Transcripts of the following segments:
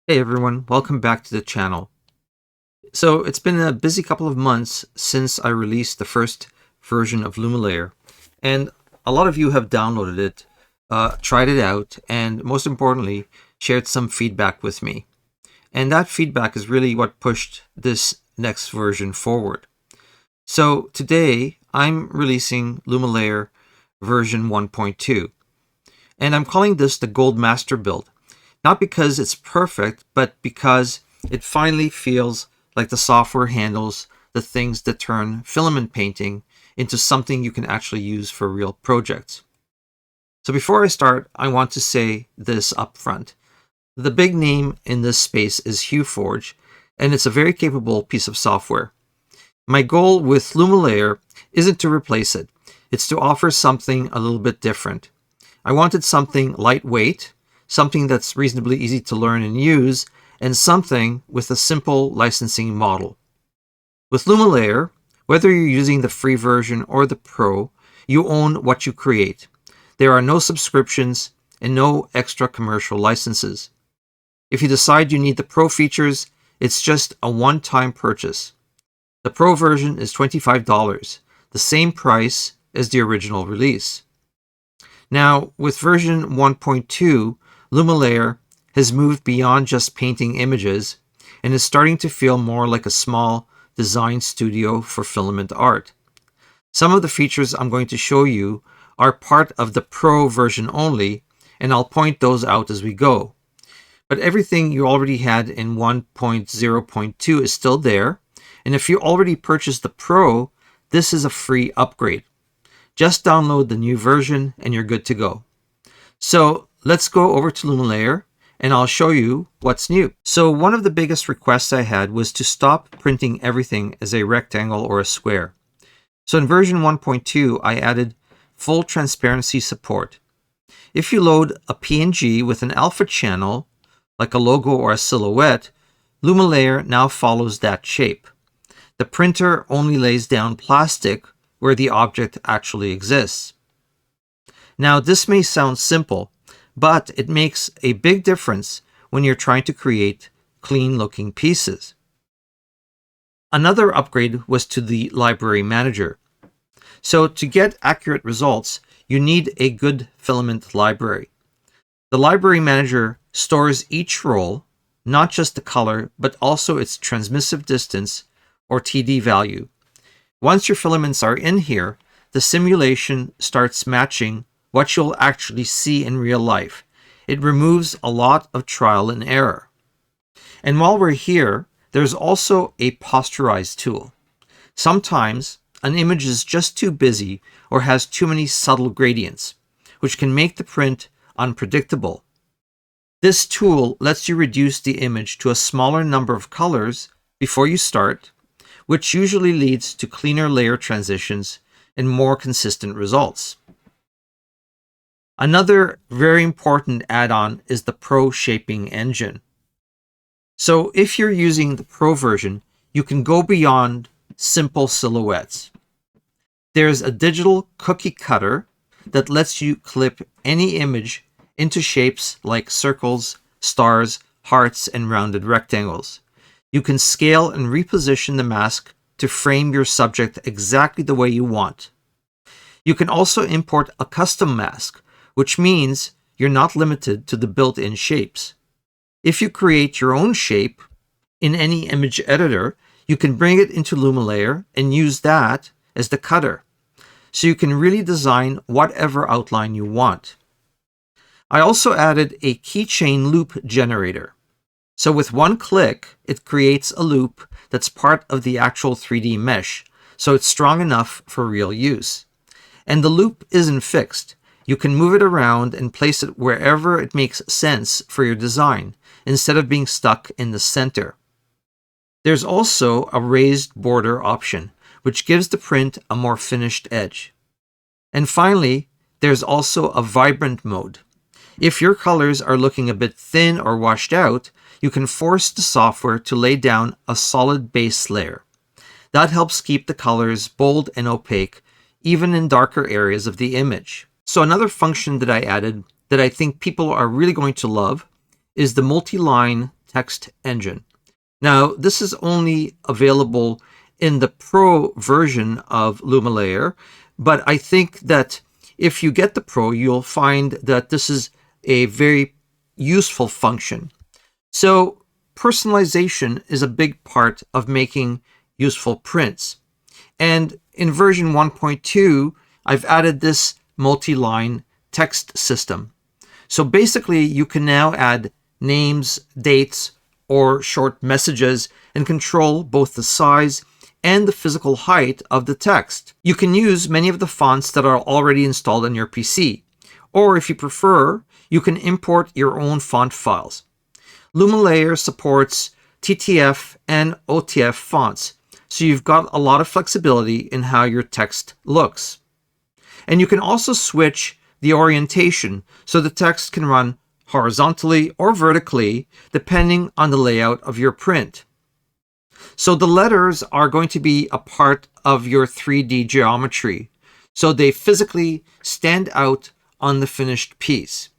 Hey everyone, welcome back to the channel. So it's been a busy couple of months since I released the first version of LumaLayer, and a lot of you have downloaded it, tried it out, and most importantly, shared some feedback with me. And that feedback is really what pushed this next version forward. So today I'm releasing LumaLayer version 1.2, and I'm calling this the Gold Master build. Not because it's perfect, but because it finally feels like the software handles the things that turn filament painting into something you can actually use for real projects. So before I start, I want to say this up front. The big name in this space is HueForge, and it's a very capable piece of software. My goal with LumaLayer isn't to replace it. It's to offer something a little bit different. I wanted something lightweight, something that's reasonably easy to learn and use, and something with a simple licensing model. With LumaLayer, whether you're using the free version or the Pro, you own what you create. There are no subscriptions and no extra commercial licenses. If you decide you need the Pro features, it's just a one-time purchase. The Pro version is $25, the same price as the original release. Now, with version 1.2, LumaLayer has moved beyond just painting images and is starting to feel more like a small design studio for filament art. Some of the features I'm going to show you are part of the Pro version only, and I'll point those out as we go. But everything you already had in 1.0.2 is still there, and if you already purchased the Pro, this is a free upgrade. Just download the new version and you're good to go. So let's go over to LumaLayer and I'll show you what's new. So one of the biggest requests I had was to stop printing everything as a rectangle or a square. So in version 1.2, I added full transparency support. If you load a PNG with an alpha channel, like a logo or a silhouette, LumaLayer now follows that shape. The printer only lays down plastic where the object actually exists. Now, this may sound simple, but it makes a big difference when you're trying to create clean-looking pieces. Another upgrade was to the library manager. So to get accurate results, you need a good filament library. The library manager stores each roll, not just the color, but also its transmissive distance or TD value. Once your filaments are in here, the simulation starts matching what you'll actually see in real life. It removes a lot of trial and error. And while we're here, there's also a Posterize tool. Sometimes an image is just too busy or has too many subtle gradients, which can make the print unpredictable. This tool lets you reduce the image to a smaller number of colors before you start, which usually leads to cleaner layer transitions and more consistent results. Another very important add-on is the Pro Shaping Engine. So if you're using the Pro version, you can go beyond simple silhouettes. There's a digital cookie cutter that lets you clip any image into shapes like circles, stars, hearts, and rounded rectangles. You can scale and reposition the mask to frame your subject exactly the way you want. You can also import a custom mask, which means you're not limited to the built-in shapes. If you create your own shape in any image editor, you can bring it into LumaLayer and use that as the cutter. So you can really design whatever outline you want. I also added a keychain loop generator. So with one click, it creates a loop that's part of the actual 3D mesh, so it's strong enough for real use. And the loop isn't fixed. You can move it around and place it wherever it makes sense for your design, instead of being stuck in the center. There's also a raised border option, which gives the print a more finished edge. And finally, there's also a vibrant mode. If your colors are looking a bit thin or washed out, you can force the software to lay down a solid base layer. That helps keep the colors bold and opaque, even in darker areas of the image. So another function that I added that I think people are really going to love is the multi-line text engine. Now, this is only available in the Pro version of LumaLayer, but I think that if you get the Pro, you'll find that this is a very useful function. So personalization is a big part of making useful prints. And in version 1.2, I've added this multi-line text system. So basically, you can now add names, dates, or short messages and control both the size and the physical height of the text. You can use many of the fonts that are already installed on your PC, or if you prefer, you can import your own font files. LumaLayer supports TTF and OTF fonts, so you've got a lot of flexibility in how your text looks. And you can also switch the orientation so the text can run horizontally or vertically depending on the layout of your print. So the letters are going to be a part of your 3D geometry, so they physically stand out on the finished piece.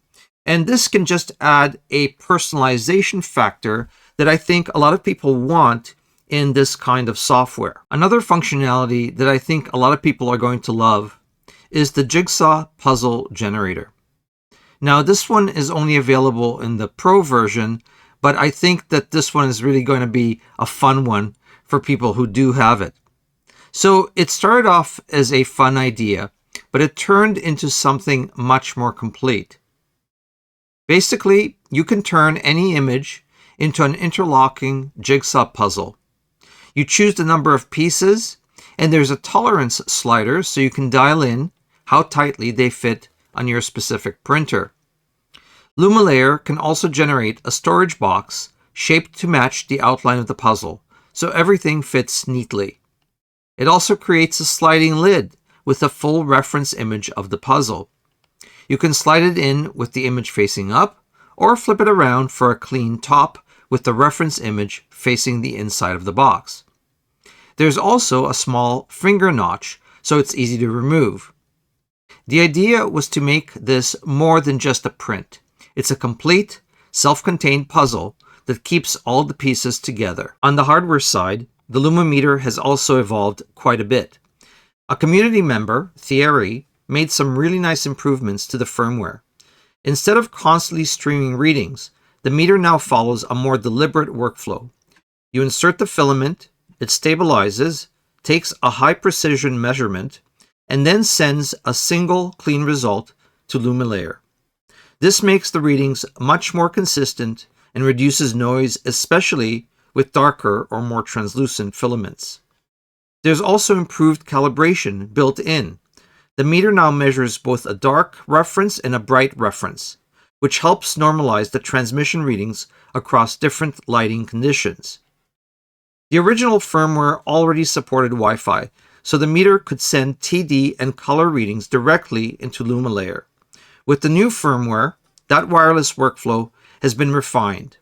And this can just add a personalization factor that I think a lot of people want in this kind of software. Another functionality that I think a lot of people are going to love is the Jigsaw Puzzle Generator. Now, this one is only available in the Pro version, but I think that this one is really going to be a fun one for people who do have it. So it started off as a fun idea, but it turned into something much more complete. Basically, you can turn any image into an interlocking jigsaw puzzle. You choose the number of pieces, and there's a tolerance slider so you can dial in how tightly they fit on your specific printer. LumaLayer can also generate a storage box shaped to match the outline of the puzzle, so everything fits neatly. It also creates a sliding lid with a full reference image of the puzzle. You can slide it in with the image facing up, or flip it around for a clean top with the reference image facing the inside of the box. There's also a small finger notch, so it's easy to remove. The idea was to make this more than just a print. It's a complete, self-contained puzzle that keeps all the pieces together. On the hardware side, the LumaMeter has also evolved quite a bit. A community member, Thierry, made some really nice improvements to the firmware. Instead of constantly streaming readings, the meter now follows a more deliberate workflow. You insert the filament, it stabilizes, takes a high precision measurement, and then sends a single clean result to LumaLayer. This makes the readings much more consistent and reduces noise, especially with darker or more translucent filaments. There's also improved calibration built in. The meter now measures both a dark reference and a bright reference, which helps normalize the transmission readings across different lighting conditions. The original firmware already supported Wi-Fi, so the meter could send TD and color readings directly into LumaLayer. With the new firmware, that wireless workflow has been refined.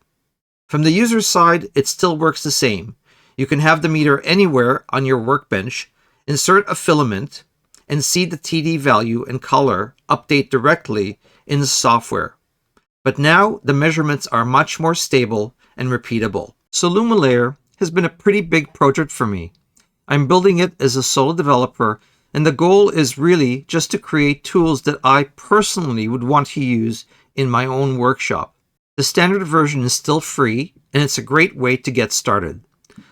From the user side, it still works the same. You can have the meter anywhere on your workbench, insert a filament, and see the TD value and color update directly in the software. But now the measurements are much more stable and repeatable. So LumaLayer has been a pretty big project for me. I'm building it as a solo developer, and the goal is really just to create tools that I personally would want to use in my own workshop. The standard version is still free, and it's a great way to get started.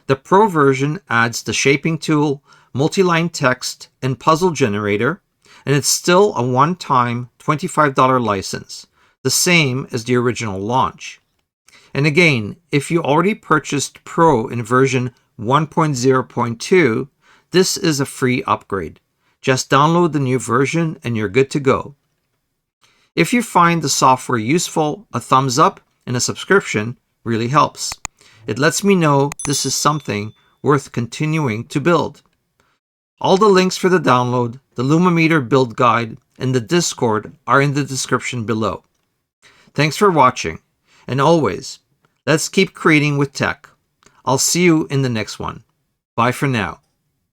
The Pro version adds the shaping tool, multi-line text, and puzzle generator, and it's still a one-time $25 license, the same as the original launch. And again, if you already purchased Pro in version 1.0.2, this is a free upgrade. Just download the new version and you're good to go. If you find the software useful, a thumbs up and a subscription really helps. It lets me know this is something worth continuing to build. All the links for the download, the LumaMeter build guide, and the Discord are in the description below. Thanks for watching, and always, let's keep creating with tech. I'll see you in the next one. Bye for now.